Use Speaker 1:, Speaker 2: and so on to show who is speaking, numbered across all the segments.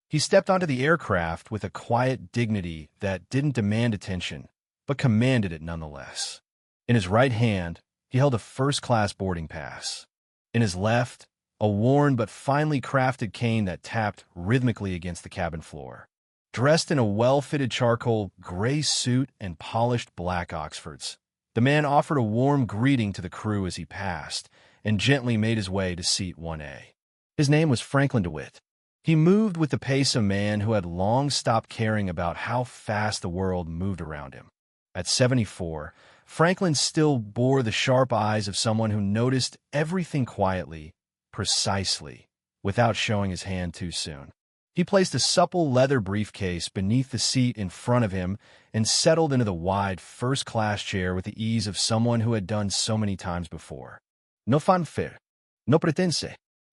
Speaker 1: He stepped onto the aircraft with a quiet dignity that didn't demand attention, but commanded it nonetheless. In his right hand, he held a first-class boarding pass. In his left, a worn but finely crafted cane that tapped rhythmically against the cabin floor. Dressed in a well-fitted charcoal gray suit and polished black Oxfords, the man offered a warm greeting to the crew as he passed and gently made his way to seat 1A. His name was Franklin DeWitt. He moved with the pace of a man who had long stopped caring about how fast the world moved around him. At 74, Franklin still bore the sharp eyes of someone who noticed everything quietly, precisely, without showing his hand too soon. He placed a supple leather briefcase beneath the seat in front of him and settled into the wide first-class chair with the ease of someone who had done so many times before. No fanfare, no pretense.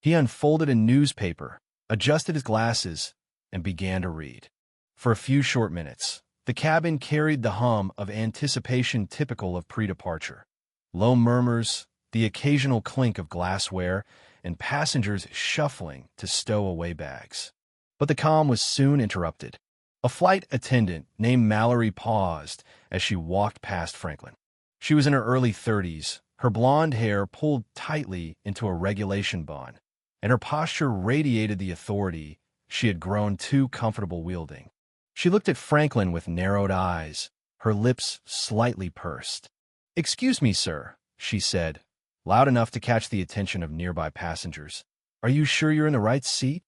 Speaker 1: He unfolded a newspaper, adjusted his glasses, and began to read. For a few short minutes, the cabin carried the hum of anticipation typical of pre-departure. Low murmurs, the occasional clink of glassware, and passengers shuffling to stow away bags. But the calm was soon interrupted. A flight attendant named Mallory paused as she walked past Franklin. She was in her early 30s, her blonde hair pulled tightly into a regulation bun, and her posture radiated the authority she had grown too comfortable wielding. She looked at Franklin with narrowed eyes, her lips slightly pursed. "Excuse me, sir," she said, loud enough to catch the attention of nearby passengers. "Are you sure you're in the right seat?"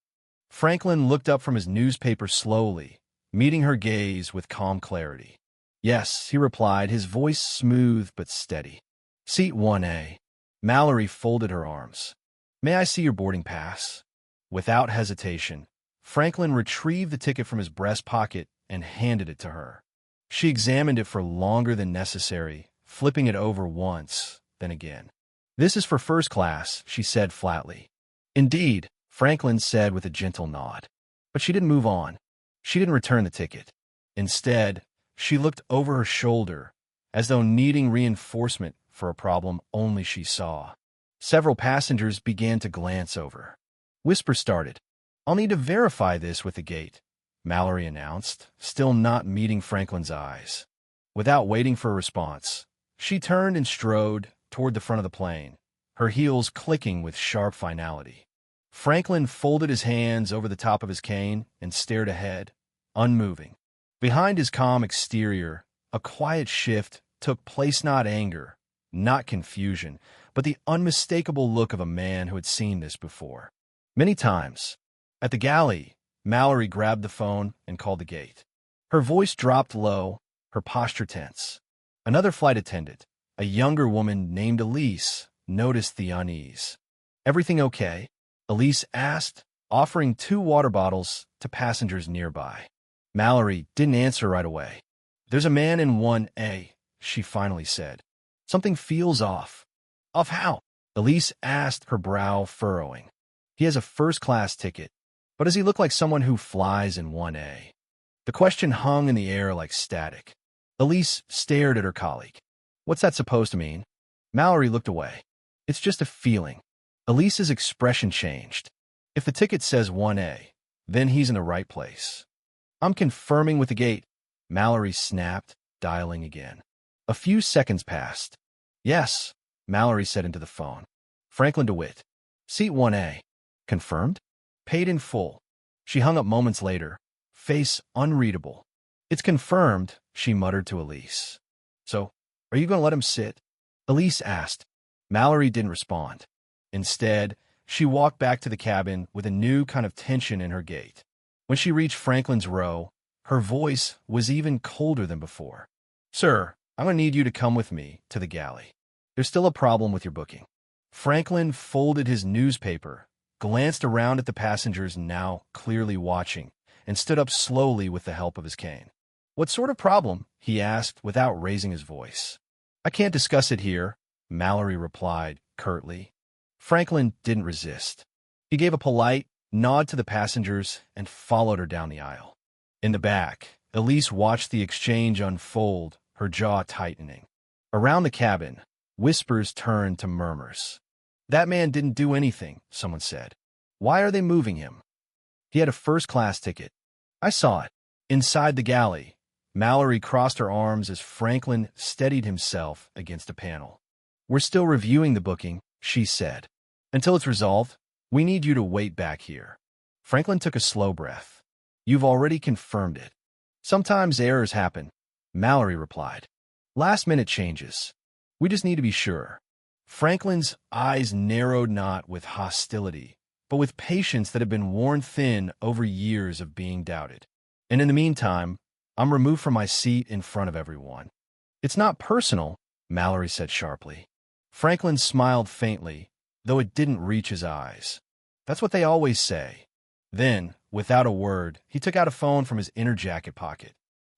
Speaker 1: Franklin looked up from his newspaper slowly, meeting her gaze with calm clarity. "Yes," he replied, his voice smooth but steady. "Seat 1A. Mallory folded her arms. "May I see your boarding pass?" Without hesitation, Franklin retrieved the ticket from his breast pocket and handed it to her. She examined it for longer than necessary, flipping it over once, then again. "This is for first class," she said flatly. "Indeed," Franklin said with a gentle nod. But she didn't move on. She didn't return the ticket. Instead, she looked over her shoulder, as though needing reinforcement for a problem only she saw. Several passengers began to glance over. Whispers started. "I'll need to verify this with the gate," Mallory announced, still not meeting Franklin's eyes. Without waiting for a response, she turned and strode toward the front of the plane, her heels clicking with sharp finality. Franklin folded his hands over the top of his cane and stared ahead, unmoving. Behind his calm exterior, a quiet shift took place, not anger, not confusion, but the unmistakable look of a man who had seen this before. Many times. At the galley, Mallory grabbed the phone and called the gate. Her voice dropped low, her posture tense. Another flight attendant, a younger woman named Elise, noticed the unease. "Everything okay?" Elise asked, offering 2 water bottles to passengers nearby. Mallory didn't answer right away. "There's a man in 1A, she finally said. "Something feels off." "Off how?" Elise asked, her brow furrowing. "He has a first-class ticket, but does he look like someone who flies in 1A? The question hung in the air like static. Elise stared at her colleague. "What's that supposed to mean?" Mallory looked away. "It's just a feeling." Elise's expression changed. "If the ticket says 1A, then he's in the right place." "I'm confirming with the gate," Mallory snapped, dialing again. A few seconds passed. "Yes," Mallory said into the phone. "Franklin DeWitt. Seat 1A. Confirmed? Paid in full." She hung up moments later, face unreadable. "It's confirmed," she muttered to Elise. "So, are you going to let him sit?" Elise asked. Mallory didn't respond. Instead, she walked back to the cabin with a new kind of tension in her gait. When she reached Franklin's row, her voice was even colder than before. "Sir, I'm going to need you to come with me to the galley. There's still a problem with your booking." Franklin folded his newspaper, glanced around at the passengers now clearly watching, and stood up slowly with the help of his cane. "What sort of problem?" he asked without raising his voice. "I can't discuss it here," Mallory replied curtly. Franklin didn't resist. He gave a polite nod to the passengers and followed her down the aisle. In the back, Elise watched the exchange unfold, her jaw tightening. Around the cabin, whispers turned to murmurs. "That man didn't do anything," someone said. "Why are they moving him?" He had a first-class ticket. I saw it. Inside the galley, Mallory crossed her arms as Franklin steadied himself against a panel. "We're still reviewing the booking," she said. "Until it's resolved, we need you to wait back here." Franklin took a slow breath. "You've already confirmed it." "Sometimes errors happen," Mallory replied. "Last-minute changes. We just need to be sure." Franklin's eyes narrowed not with hostility, but with patience that had been worn thin over years of being doubted. "And in the meantime, I'm removed from my seat in front of everyone." "It's not personal," Mallory said sharply. Franklin smiled faintly, though it didn't reach his eyes. "That's what they always say." Then, without a word, he took out a phone from his inner jacket pocket.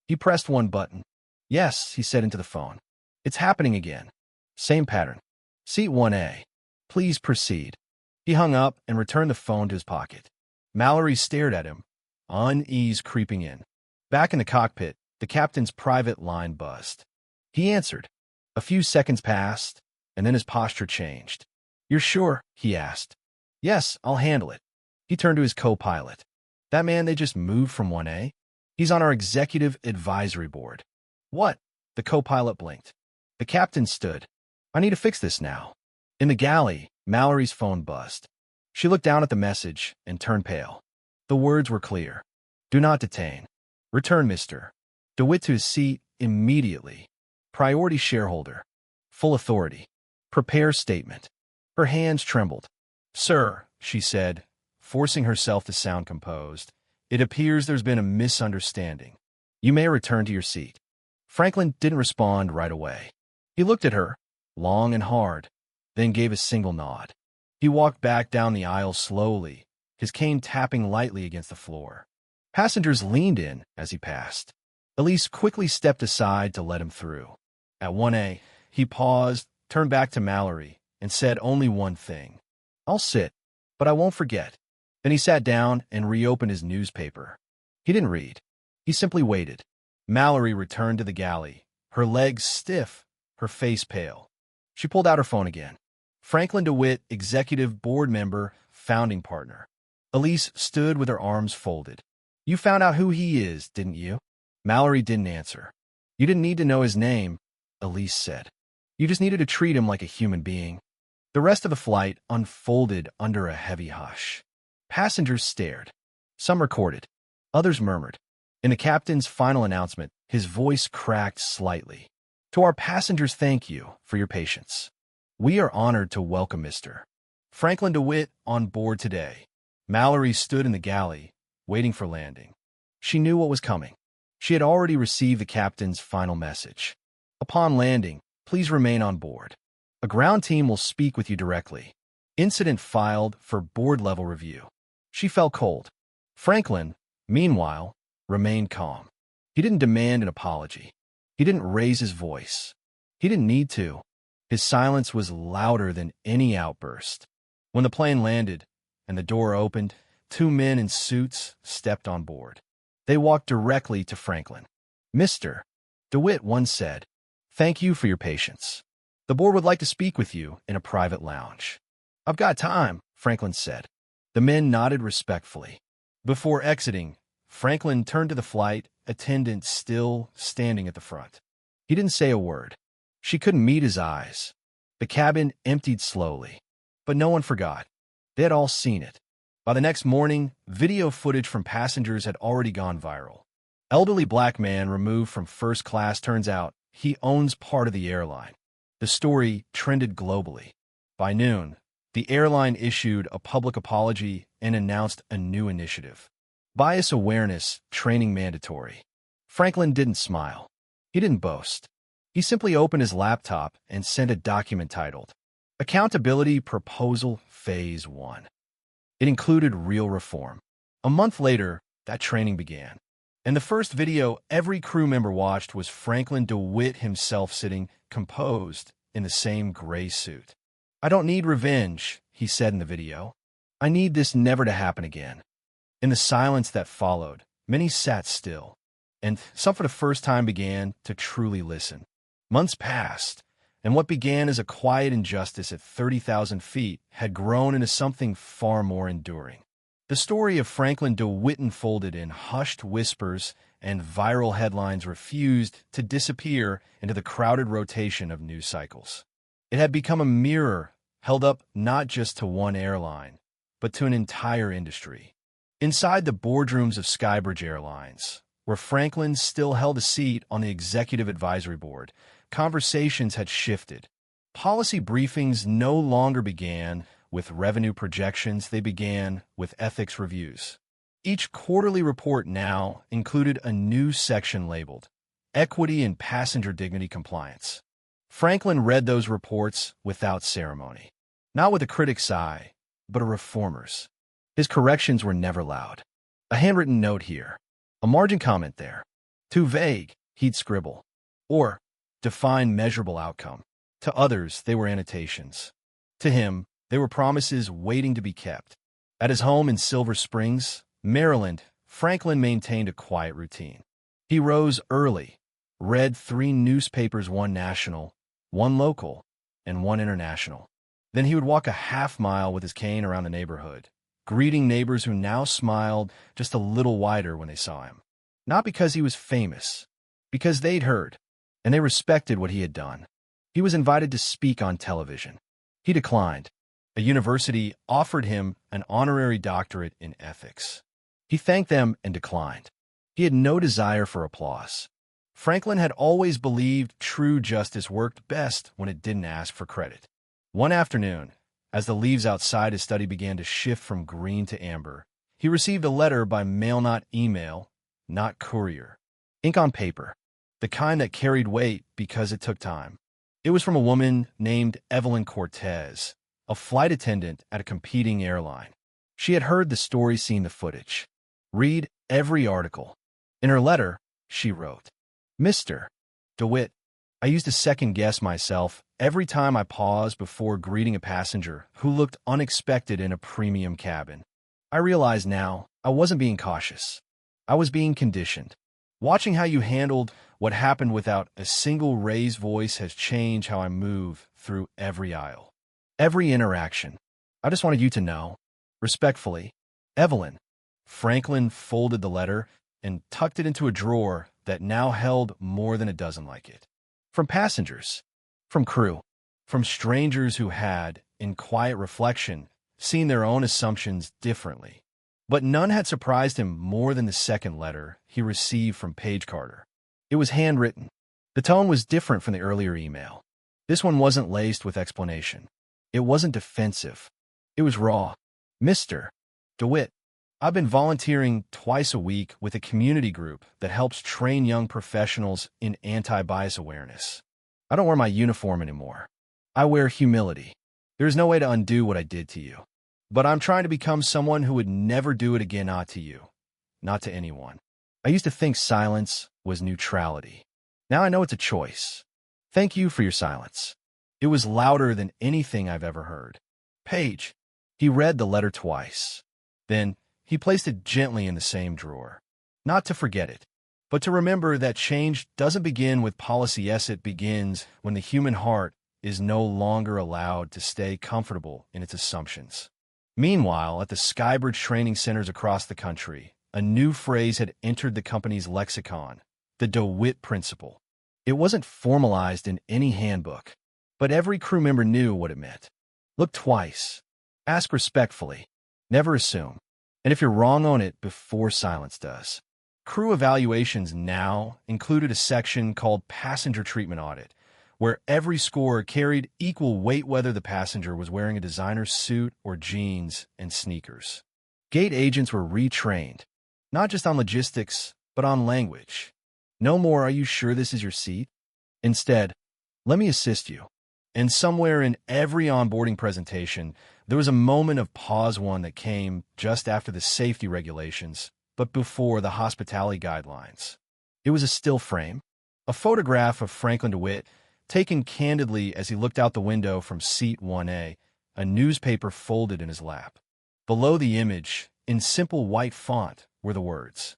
Speaker 1: He pressed one button. "Yes," he said into the phone. "It's happening again. Same pattern. Seat 1A. Please proceed." He hung up and returned the phone to his pocket. Mallory stared at him, unease creeping in. Back in the cockpit, the captain's private line buzzed. He answered. A few seconds passed, and then his posture changed. "You're sure?" he asked. "Yes, I'll handle it." He turned to his co-pilot. "That man they just moved from 1A? He's on our executive advisory board." "What?" The co-pilot blinked. The captain stood. "I need to fix this now." In the galley, Mallory's phone buzzed. She looked down at the message and turned pale. The words were clear. "Do not detain. Return Mr. DeWitt to his seat immediately. Priority shareholder. Full authority. Prepare statement." Her hands trembled. "Sir," she said, forcing herself to sound composed, "it appears there's been a misunderstanding. You may return to your seat." Franklin didn't respond right away. He looked at her, long and hard, then gave a single nod. He walked back down the aisle slowly, his cane tapping lightly against the floor. Passengers leaned in as he passed. Elise quickly stepped aside to let him through. At 1A, he paused, turned back to Mallory, and said only one thing. "I'll sit, but I won't forget." Then he sat down and reopened his newspaper. He didn't read. He simply waited. Mallory returned to the galley, her legs stiff, her face pale. She pulled out her phone again. Franklin DeWitt, executive board member, founding partner. Elise stood with her arms folded. "You found out who he is, didn't you?" Mallory didn't answer. "You didn't need to know his name," Elise said. "You just needed to treat him like a human being." The rest of the flight unfolded under a heavy hush. Passengers stared. Some recorded. Others murmured. In the captain's final announcement, his voice cracked slightly. "To our passengers, thank you for your patience. We are honored to welcome Mr. Franklin DeWitt on board today." Mallory stood in the galley, waiting for landing. She knew what was coming. She had already received the captain's final message. "Upon landing, please remain on board. A ground team will speak with you directly." Incident filed for board-level review. She felt cold. Franklin, meanwhile, remained calm. He didn't demand an apology. He didn't raise his voice. He didn't need to. His silence was louder than any outburst. When the plane landed and the door opened, two men in suits stepped on board. They walked directly to Franklin. "Mr. DeWitt," one said, "thank you for your patience. The board would like to speak with you in a private lounge." "I've got time," Franklin said. The men nodded respectfully. Before exiting, Franklin turned to the flight attendant still standing at the front. He didn't say a word. She couldn't meet his eyes. The cabin emptied slowly. But no one forgot. They had all seen it. By the next morning, video footage from passengers had already gone viral. Elderly black man removed from first class, turns out he owns part of the airline. The story trended globally. By noon, the airline issued a public apology and announced a new initiative. Bias awareness training mandatory. Franklin didn't smile. He didn't boast. He simply opened his laptop and sent a document titled Accountability Proposal Phase 1. It included real reform. A month later, that training began. And the first video every crew member watched was Franklin DeWitt himself sitting composed in the same gray suit. "I don't need revenge," he said in the video. "I need this never to happen again." In the silence that followed, many sat still, and some for the first time began to truly listen. Months passed, and what began as a quiet injustice at 30,000 feet had grown into something far more enduring. The story of Franklin DeWitt unfolded in hushed whispers, and viral headlines refused to disappear into the crowded rotation of news cycles. It had become a mirror held up not just to one airline, but to an entire industry. Inside the boardrooms of Skybridge Airlines, where Franklin still held a seat on the executive advisory board, conversations had shifted. Policy briefings no longer began with revenue projections, they began with ethics reviews. Each quarterly report now included a new section labeled Equity and Passenger Dignity Compliance. Franklin read those reports without ceremony, not with a critic's eye, but a reformer's. His corrections were never loud. A handwritten note here, a margin comment there. Too vague, he'd scribble. Or, define measurable outcome. To others, they were annotations. To him, they were promises waiting to be kept. At his home in Silver Springs, Maryland, Franklin maintained a quiet routine. He rose early, read 3 newspapers, 1 national, 1 local, and 1 international. Then he would walk a half-mile with his cane around the neighborhood, greeting neighbors who now smiled just a little wider when they saw him. Not because he was famous, because they'd heard, and they respected what he had done. He was invited to speak on television. He declined. A university offered him an honorary doctorate in ethics. He thanked them and declined. He had no desire for applause. Franklin had always believed true justice worked best when it didn't ask for credit. One afternoon, as the leaves outside his study began to shift from green to amber, he received a letter by mail, not email, not courier. Ink on paper, the kind that carried weight because it took time. It was from a woman named Evelyn Cortez, a flight attendant at a competing airline. She had heard the story, seen the footage. Read every article. In her letter, she wrote, Mr. DeWitt, I used to second-guess myself every time I paused before greeting a passenger who looked unexpected in a premium cabin. I realize now I wasn't being cautious. I was being conditioned. Watching how you handled what happened without a single raised voice has changed how I move through every aisle, every interaction. I just wanted you to know, respectfully, Evelyn. Franklin folded the letter and tucked it into a drawer that now held more than a dozen like it. From passengers, from crew, from strangers who had, in quiet reflection, seen their own assumptions differently. But none had surprised him more than the second letter he received from Paige Carter. It was handwritten. The tone was different from the earlier email. This one wasn't laced with explanation. It wasn't defensive. It was raw. Mr. DeWitt, I've been volunteering twice a week with a community group that helps train young professionals in anti-bias awareness. I don't wear my uniform anymore. I wear humility. There's no way to undo what I did to you. But I'm trying to become someone who would never do it again, not to you, not to anyone. I used to think silence was neutrality. Now I know it's a choice. Thank you for your silence. It was louder than anything I've ever heard. Paige. He read the letter twice. Then he placed it gently in the same drawer. Not to forget it, but to remember that change doesn't begin with policy. Yes, it begins when the human heart is no longer allowed to stay comfortable in its assumptions. Meanwhile, at the Skybridge training centers across the country, a new phrase had entered the company's lexicon, the DeWitt Principle. It wasn't formalized in any handbook, but every crew member knew what it meant. Look twice. Ask respectfully. Never assume. And if you're wrong, own it before silence does. Crew evaluations now included a section called Passenger Treatment Audit, where every score carried equal weight whether the passenger was wearing a designer suit or jeans and sneakers. Gate agents were retrained, not just on logistics, but on language. No more, are you sure this is your seat? Instead, let me assist you. And somewhere in every onboarding presentation, there was a moment of pause, one that came just after the safety regulations, but before the hospitality guidelines. It was a still frame, a photograph of Franklin DeWitt, taken candidly as he looked out the window from seat 1A, a newspaper folded in his lap. Below the image, in simple white font, were the words,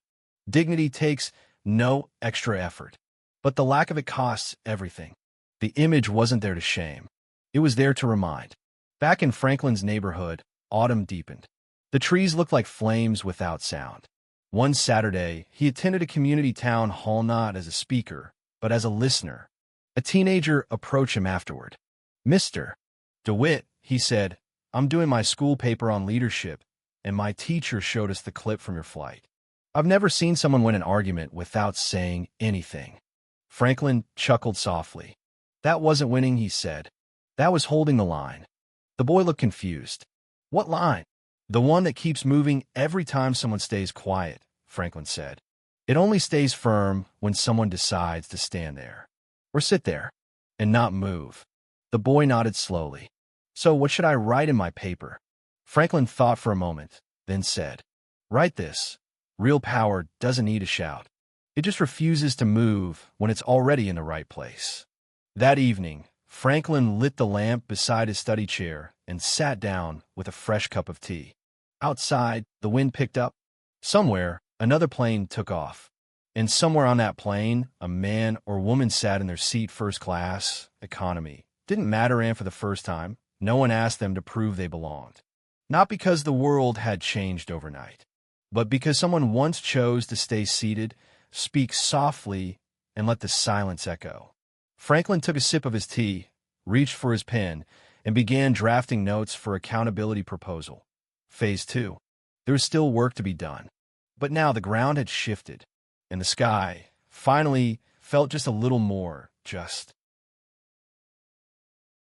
Speaker 1: "Dignity takes no extra effort, but the lack of it costs everything." The image wasn't there to shame. It was there to remind. Back in Franklin's neighborhood, autumn deepened. The trees looked like flames without sound. One Saturday, he attended a community town hall not as a speaker, but as a listener. A teenager approached him afterward. "Mr. DeWitt," he said, "I'm doing my school paper on leadership, and my teacher showed us the clip from your flight. I've never seen someone win an argument without saying anything." Franklin chuckled softly. "That wasn't winning," he said. "That was holding the line." The boy looked confused. "What line?" "The one that keeps moving every time someone stays quiet," Franklin said. "It only stays firm when someone decides to stand there, or sit there, and not move." The boy nodded slowly. "So what should I write in my paper?" Franklin thought for a moment, then said, "Write this. Real power doesn't need a shout. It just refuses to move when it's already in the right place." That evening, Franklin lit the lamp beside his study chair and sat down with a fresh cup of tea. Outside, the wind picked up. Somewhere, another plane took off. And somewhere on that plane, a man or woman sat in their seat first class, economy. Didn't matter, and for the first time, no one asked them to prove they belonged. Not because the world had changed overnight, but because someone once chose to stay seated, speak softly, and let the silence echo. Franklin took a sip of his tea, reached for his pen, and began drafting notes for accountability proposal. Phase 2. There was still work to be done. But now the ground had shifted, and the sky finally felt just a little more just.